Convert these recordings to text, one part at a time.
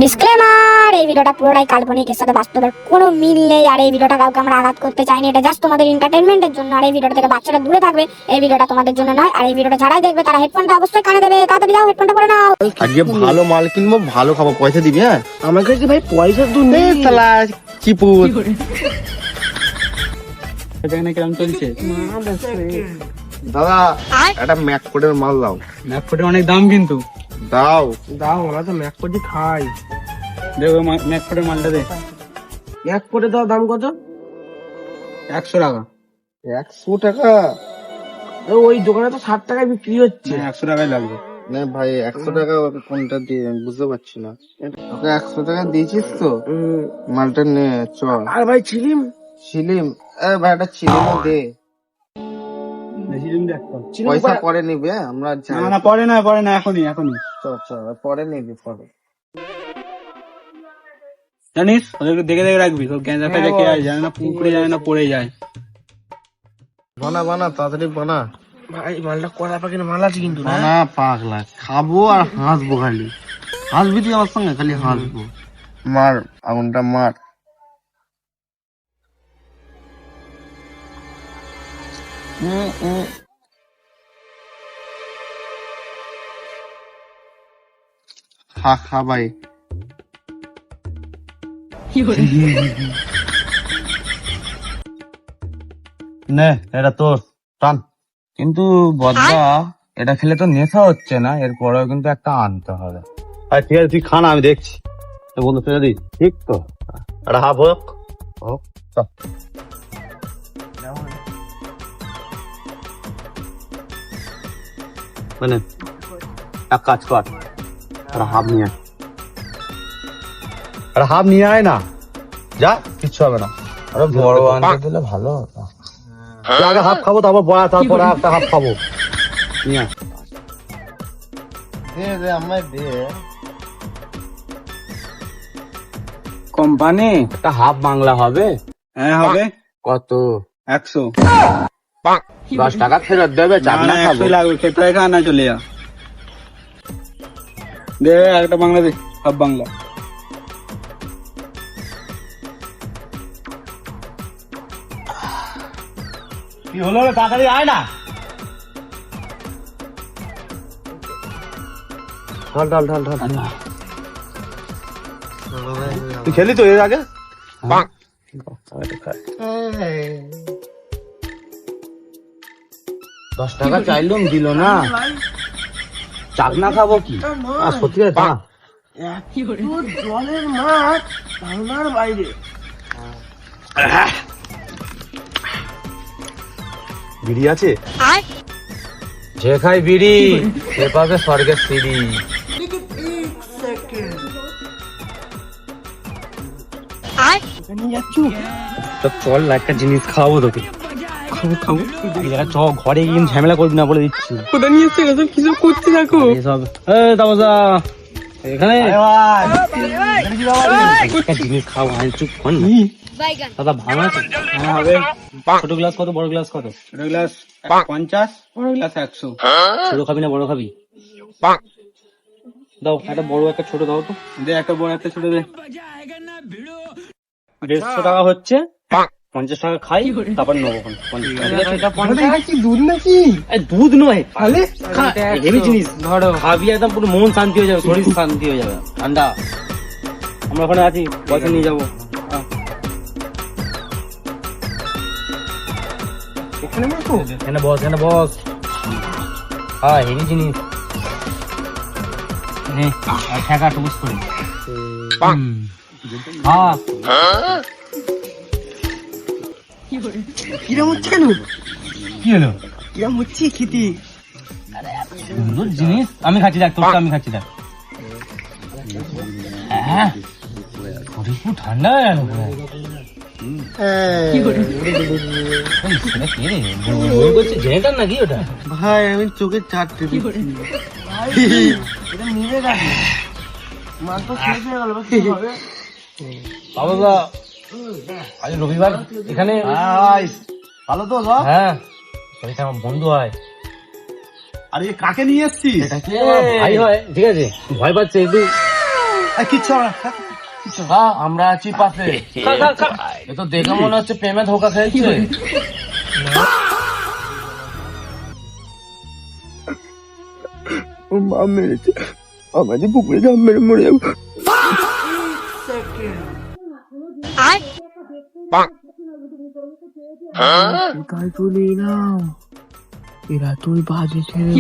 Disclaimer, এই ভিডিওটা পুরোটাই কাল্পনিক, এর সাথে বাস্তবের কোনো মিল নেই। আর এই ভিডিওটা কাউকে আমরা আঘাত করতে চাইনি, এটা জাস্ট তোমাদের এন্টারটেইনমেন্টের জন্য। আর এই ভিডিওটা থেকে বাচ্চারা দূরে থাকবে, এই ভিডিওটা তোমাদের জন্য নয়। আর এই ভিডিওটা যারাই দেখবে তারা হেডফোনটা অবশ্যই কানে দেবে। তাড়াতাড়ি যাও, হেডফোনটা পরে নাও। আজকে ভালো মাল কিনবো, ভালো খাবো, পয়সা দিবি? হ্যাঁ, আমার কাছে ভাই পয়সা তো নেই। শালা চিপুর। কেমন চলছে দাদা একটা ম্যাকফোর্ডের মাল দাও। ম্যাকফোর্ডের অনেক দাম কিন্তু। দাও দাও, আমরা তো ম্যাকফোর্ডই খাই। দেখো ম্যাকফোর্ডের মালটা দে। ম্যাকফোর্ডের দাও দাম কত? 100 টাকা। 100 টাকা? ওই দোকানে তো 60 টাকায় বিক্রি হচ্ছে। 100 টাকায় লাগবে না ভাই, 100 টাকা কোনটা দিয়ে আমি বুঝতে পারছি না। ওকে 100 টাকা দিয়েছিস তো, মালটা নে চল। আর ভাই ছিলিম ভাই একটা চিলিম দে। ছিলিম পয়সা পরে নিবে, আমরা না পরে না এখনই চল পরে নিবি পরে। জানিস ওদেরকে দেখে রাখবি, সব গ্যাঁজা ফেজা কে যায় না, পুকুরে যায় না, পড়ে যায়। বানা তাড়াতাড়ি বানা ভাই মালটা কড়া পাখির মাল আছে কিন্তু না। বানা পাগলা, খাবো আর হাসবো, খালি হাসবি তুই আমার সঙ্গে, খালি হাসবো। মার আগুনটা মার। খা ভাই। নে এটা তোর টান। কিন্তু বদলা এটা খেলে তো নেশা হচ্ছে না, এরপরেও কিন্তু একটা আনতে হবে। আর ঠিক আছে, তুই খানা, আমি দেখছি। বন্ধু ফেলে দিই, ঠিক তো? একটা হাফ হোক। মানে এক কাজ কর, একটা হাফ নিয়ে আয়। একটা হাফ নিয়ে আয় না, যা কিচ্ছু হবে না। আরে বড় আনতে দিলে ভালো হতো। আগে হাফ খাবো, তারপর বড়া, তারপরে একটা হাফ খাবো। নিয়ে আয়। দে আমায় দে। কোম্পানি একটা হাফ বাংলা হবে? হ্যাঁ হবে। কত? 100। 10 টাকা ফেরত দেবে, চাপ না খাবো। 100 লাগবে, খেতে খা না, চলে যা। দে একটা বাংলা দে, সব বাংলা। কি হলো রে, তাড়াতাড়ি আয় না। ঢাল তুই খেলি তো এর আগে? 10 টাকা চাইলুম দিল না, চাপ না খাবো কি? সত্যি আছে না? জলের মাছ ধারণার বাইরে। বিড়ি আছে? যে খাই বিড়ি সে পাবে স্বর্গের সিঁড়ি। চল একটা জিনিস খাওয়াবো তোকে। খাবো চ, ঘরে গিয়ে ঝামেলা করবি না বলে দিচ্ছি। কোথা নিয়ে এসছে সব কিছু করতে থাকো। এসব এখানে একটা জিনিস খাও, চুপ কর না। দাদা ভালো আছে? হ্যাঁ হবে। ছোট গ্লাস কত, বড় গ্লাস কত? ছোট গ্লাস 50, বড় গ্লাস 100। ছোট খাবি না বড় খাবি? দাও একটা বড় একটা ছোট দাও তো। দে একটা বড় একটা ছোট দে। 150 টাকা হচ্ছে, 50 টাকা খাই, তারপর নেবো। দুধ নাকি? দুধ নয়, তাহলে হেভি জিনিস। ধরো খাবি একদম পুরো মন শান্তি হয়ে যাবে, শরীর শান্তি হয়ে যাবে। ঠান্ডা, আমরা ওখানে আছি, পয়সা নিয়ে যাবো। এখানে বসো। এখানে বস। হ্যাঁ হেভি জিনিস। ঠেকা টুকুস করে। হ্যাঁ কিরম হচ্ছে কেন? কি হলো? কিরম হচ্ছে খেতে? সুন্দর জিনিস, আমি খাচ্ছি দেখ, তোরটা আমি খাচ্ছি দেখ। হ্যাঁ শরীর পুরো ঠান্ডা হয়ে গেল। নাকি ওটা? ভাই আমি চোখে চারটে নিবে গেছে। মাল তো শেষ হয়ে গেল, কি হবে? বাবা আজ রবিবার, এখানে ভালো তো? হ্যাঁ শরীরটা আমার বন্ধু হয়। আরে কাকে নিয়ে এসছি? ভাই হয়, ঠিক আছে, ভয় পাচ্ছে একটু। কিচ্ছু হবে না। হ্যাঁ, আমরা আছি পাশে। এ তো দেখে মনে হচ্ছে প্রেমে ধোকা খেয়েছে। মা মেরেছে আমাদের পুকুরে জাম মেরে মরে যাবো। কোথায় চলে এলাম? এরা তুই বাজে ছেড়ে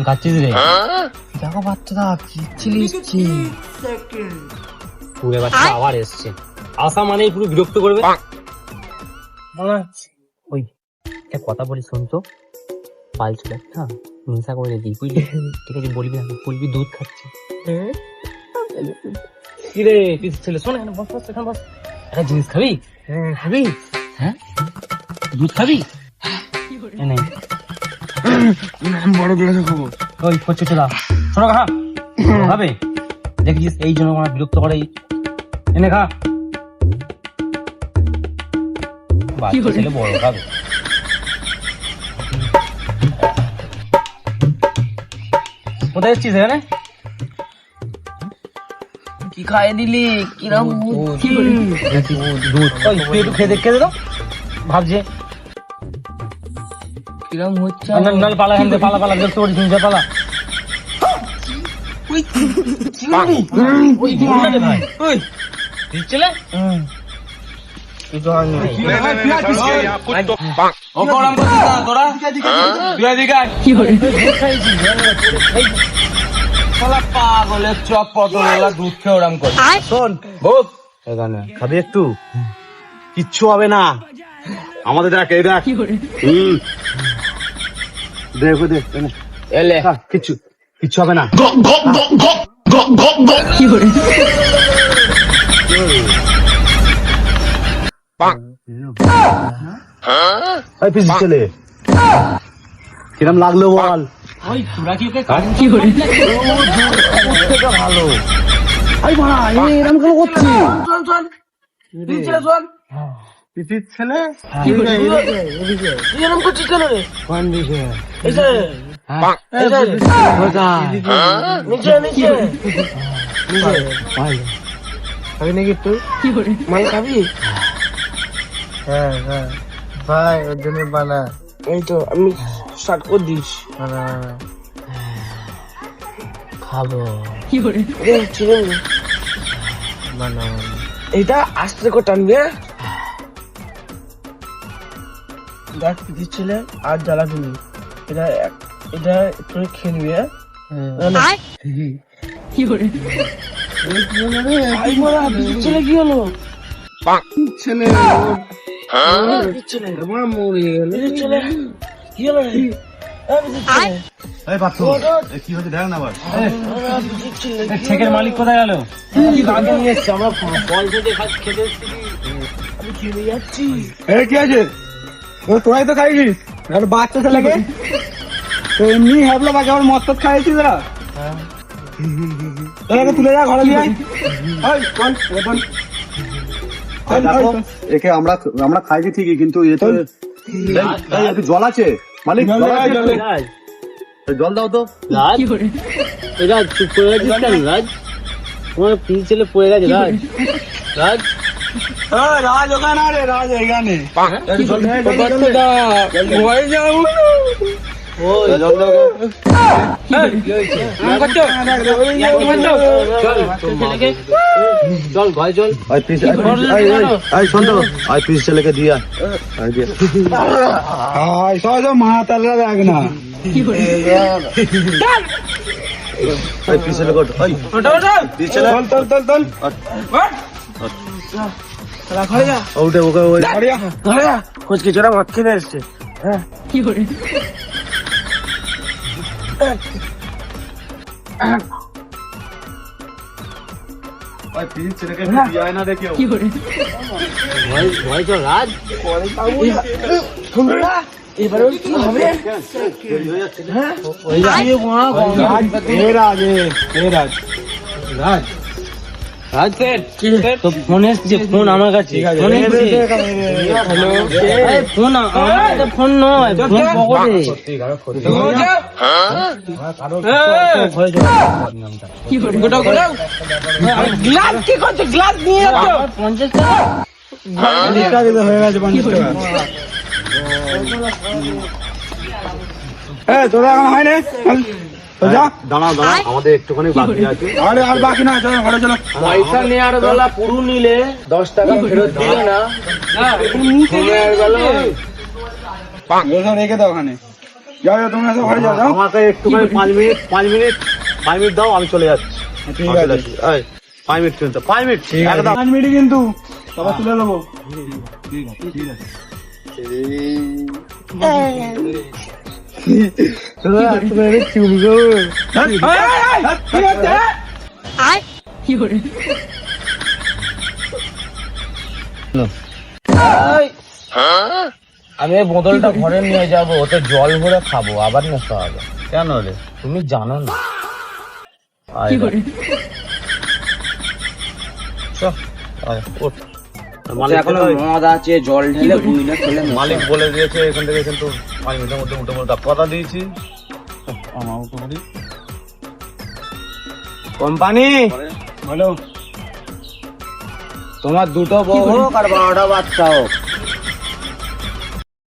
খাচ্ছিস রে? দেখো বাচ্চারা চিল্লিস পুরে বাচ্চা আবার এসছে, আসা মানেই পুরো বিরক্ত করবে। ওই একটা কথা বলি, শোন তো, পাল ছিল একটা হিংসা করে দিই, বুঝলি? ঠিক আছে, বলবি না, বলবি দুধ খাচ্ছি। কি রে পিস ছেলে, শোন এখানে বস, বস এখানে বস। একটা জিনিস খাবি? খাবি? হ্যাঁ, দুধ খাবি? এনে বড় গ্লাসে খাবো। ওই হচ্ছে চলা, শোনো খা খাবে, দেখেছিস এই জন্য আমার বিরক্ত করে। এনে খা, বাচ্চা ছেলে বড় খাবে। কোথায় এসছিস এখানে? কি খাইয়ে দিলি? কিরম দুধ। ওই তুই একটু খেয়ে দে তো, ভাবছে কিরম হচ্ছে? নাল পালা, এখান থেকে পালা, পালা বিরক্ত করিস নি, যা পালা। ওই রে ভাই, ওই ছেলে কিছু হয়নি। ও গরম করছিস না তোরা? তুই এদিকে আয়। শালা পাগলের চপ পটলওয়ালা দুধ খেয়ে ওরম করে। শোন বল এখানে খাবি একটু? কিচ্ছু হবে না, আমাদের দেখ, এই দেখ। দেখো দেখ, এলে কিচ্ছু কিচ্ছু হবে না। এই পিসি ছেলে, কিরম লাগলো বল? ওই তোরা কি ওকে ভালো। এই মারা, এরকম কেন করছিস? পিসির ছেলে এরকম করছিস কেন রে? কোন দিকে? এই যে নিচে নিচে খাবি নাকি তুই? মাল খাবি? হ্যাঁ হ্যাঁ ভাই, ওর জন্য বানা। এই তো আমি স্টার্ট করে দিস। খাবো বানা। এটা আস্তে করে টানবি, দেখ দিচ্ছিলে আর জ্বালাবি না। এটা এটা তুই খেয়ে নিবি। ছেলে কি হলো? ছেলে ছেলে মরে গেল। ছেলে কি হলো? এই পাত্র, কি হচ্ছে দেখ না আবার। ছেকের মালিক কোথায় গেল? আগে নিয়ে এসছি আমরা, ফল খেতে খেতে এসছি। আমি খেলে যাচ্ছি। এই কি আছে? তোরাই তো খাইছিস, বাচ্চা ছেলেকে তো এমনি ভাবলো বাকি আমার মস্ত খাইছিস তোরা। তোরাকে তুলে যা, ঘরে দিয়ে একে আমরা আমরা খাইছি ঠিকই, কিন্তু এ তো একটু জল আছে মালিক, জল দাও তো। রাজ, রাজ চুপ করে গেছিস কেন রাজ? তোমার পিস ছেলে পড়ে গেছে রাজ। রাজ রাজ ওখানে, আরে রাজ এখানে। ভয় যাও, চল ঘরে চল। পিস ছেলেকে দিয়া মা তালা দেখ না। পিস ছেলে উঠে ওকে খোঁজকে চোরা ভাত খেতে এসছে। ছেলেকে যায় না দেখেও। ভয় চল রাজ। এবারে কি হবে? রাজ রাজ রাজ সেট তো ফোন এসছে, ফোন আমার কাছে, ফোন এসছে। এই ফোন আমার কাছে, ফোন নয়, ফোন পকেটে। গ্লাস কি করছো? গ্লাস নিয়ে যাচ্ছ? 50 টাকা। 50 টাকা দিতে হয়ে গেছে 50 টাকা। তোরা এখন হয় না তো যা। দাঁড়াও দাঁড়াও, আমাদের একটুখানি বাকি আছে। আরে আর বাকি না, চলো ঘরে চলো। পয়সা নেওয়ার বেলা পুরো নিলে 10 টাকা ফেরত দিলে না, নেওয়ার বেলা ওসব রেখে দাও ওখানে। যাও যাও, তোমরা সব ঘরে যাও যাও। আমাকে একটুখানি 5 মিনিট দাও, আমি চলে যাচ্ছি। ঠিক আছে, 5 মিনিট কিন্তু 5 মিনিট একদম। 5 মিনিট কিন্তু সবাই তুলে নেবো। ঠিক আছে। আমি এই বোতলটা ঘরে নিয়ে যাবো, ওতে জল ভরে খাবো, আবার নেশা হবে। কেন রে? তুমি জানো না। এখনো মদ আছে, জল ঢেলে বুঝলে খেলে। মালিক বলে দিয়েছে এখান থেকে কিন্তু 5 মিনিটের মধ্যে উঠে বলতে কথা দিয়েছি। কোম্পানি বলো। তোমার 2টো বউ হোক আর 12টা বাচ্চা হোক,